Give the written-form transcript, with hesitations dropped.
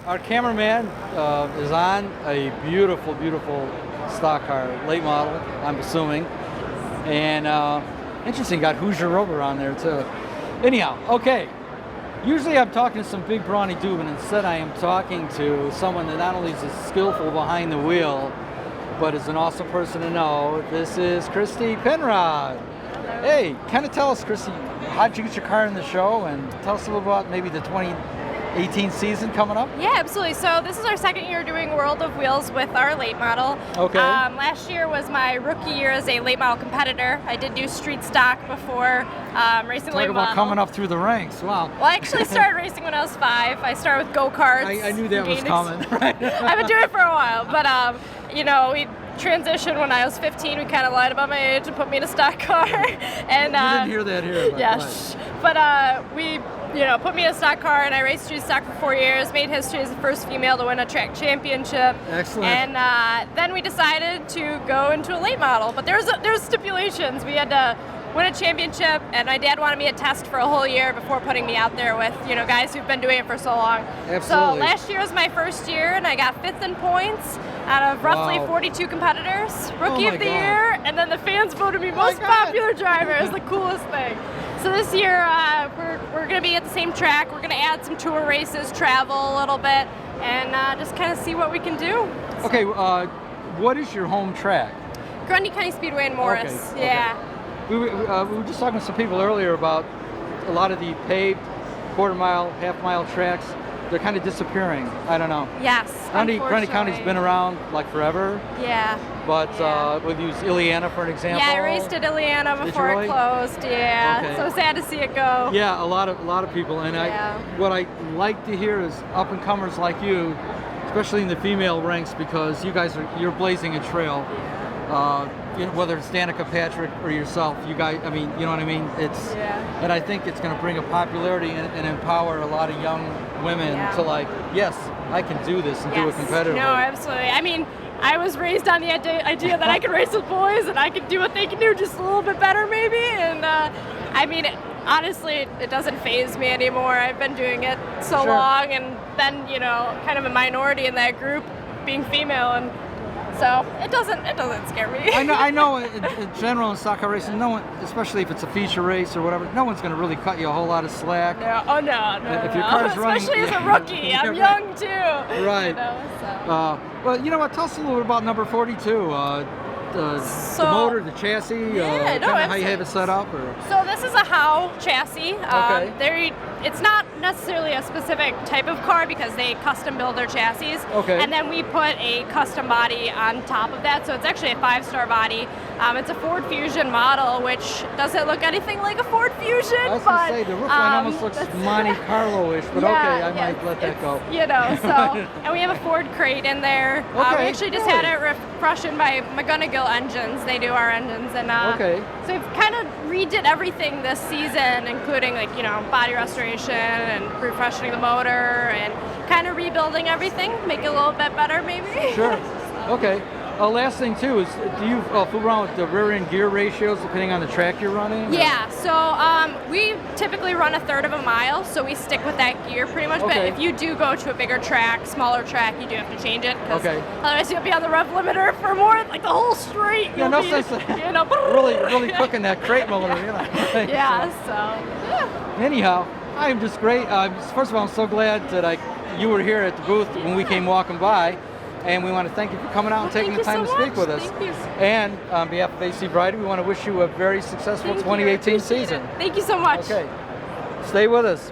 our cameraman is on a beautiful, beautiful stock car, late model, I'm assuming. And interesting, got Hoosier Rover on there too. Anyhow, okay. Usually I'm talking to some big brawny dude, and instead I am talking to someone that not only is skillful behind the wheel, but is an awesome person to know. This is Christy Penrod. Hey, kind of tell us, Christy, how'd you get your car in the show, and tell us a little about maybe the 2018 season coming up? Yeah, absolutely. So this is our second year doing World of Wheels with our late model. Okay. Last year was my rookie year as a late model competitor. I did do street stock before racing late model. Talk about coming up through the ranks. Wow. Well, I actually started racing when I was 5. I started with go-karts. I knew that was coming. I've been doing it for a while, but we transitioned when I was 15. We kind of lied about my age and put me in a stock car. And you didn't hear that here. Yes. But we put me in a stock car, and I raced street stock for 4 years, made history as the first female to win a track championship. Excellent. And then we decided to go into a late model, but there was stipulations. We had to win a championship, and my dad wanted me to test for a whole year before putting me out there with guys who've been doing it for so long. Absolutely. So last year was my first year, and I got 5th in points out of roughly 42 competitors. Rookie of the year, and then the fans voted me most popular driver. It was the coolest thing. So this year, we're going to be at the same track. We're going to add some tour races, travel a little bit, and just kind of see what we can do. Okay, what is your home track? Grundy County Speedway in Morris. Okay. Yeah. We were just talking to some people earlier about a lot of the paved quarter-mile, half-mile tracks. They're kind of disappearing. I don't know. Yes. Grundy County's been around like forever. Yeah. But we've used Ileana for an example. Yeah, I raced at Ileana before it closed. Yeah. Okay. So sad to see it go. Yeah, a lot of people. And what I like to hear is up-and-comers like you, especially in the female ranks, because you're blazing a trail. Whether it's Danica Patrick or yourself, you guys, I mean, you know what I mean? And I think it's going to bring a popularity and empower a lot of young women to yes, I can do this and do it competitively. No, absolutely. I mean, I was raised on the idea that I could race with boys and I could do what they can do just a little bit better maybe. And honestly, it doesn't faze me anymore. I've been doing it so long, and then, kind of a minority in that group being female, and so it doesn't scare me. I know in general in stock car racing, no one, especially if it's a feature race or whatever, no one's going to really cut you a whole lot of slack. No. Oh no. If your car's running, especially as a rookie, I'm young too. Right. Well, you know what? Tell us a little bit about number 42. The motor, the chassis, how you have it set up? So this is a Howe chassis. Okay. It's not necessarily a specific type of car because they custom build their chassis. Okay. And then we put a custom body on top of that. So it's actually a 5-star body. It's a Ford Fusion model, which doesn't look anything like a Ford Fusion. I was going to say, the roof line almost looks Monte Carlo-ish, but I might let that go. And we have a Ford crate in there. We actually just had it refreshened by McGonigal Engines. They do our engines. And so we've kind of redid everything this season, including body restoration and refreshing the motor and kind of rebuilding everything, make it a little bit better maybe. Sure. Okay. Last thing too is, do you fool around with the rear end gear ratios depending on the track you're running? Yeah, so we typically run 1/3 of a mile, so we stick with that gear pretty much. But if you do go to a bigger track, smaller track, you do have to change it. Otherwise you'll be on the rev limiter for more, like the whole straight. Yeah, no sense of really cooking that crate motor. Anyhow, I'm just great. First of all, I'm so glad that you were here at the booth when we came walking by. And we want to thank you for coming out and taking the time to speak with us. Thank you. And on behalf of AC Variety, we want to wish you a very successful 2018 season. Thank you so much. Okay. Stay with us.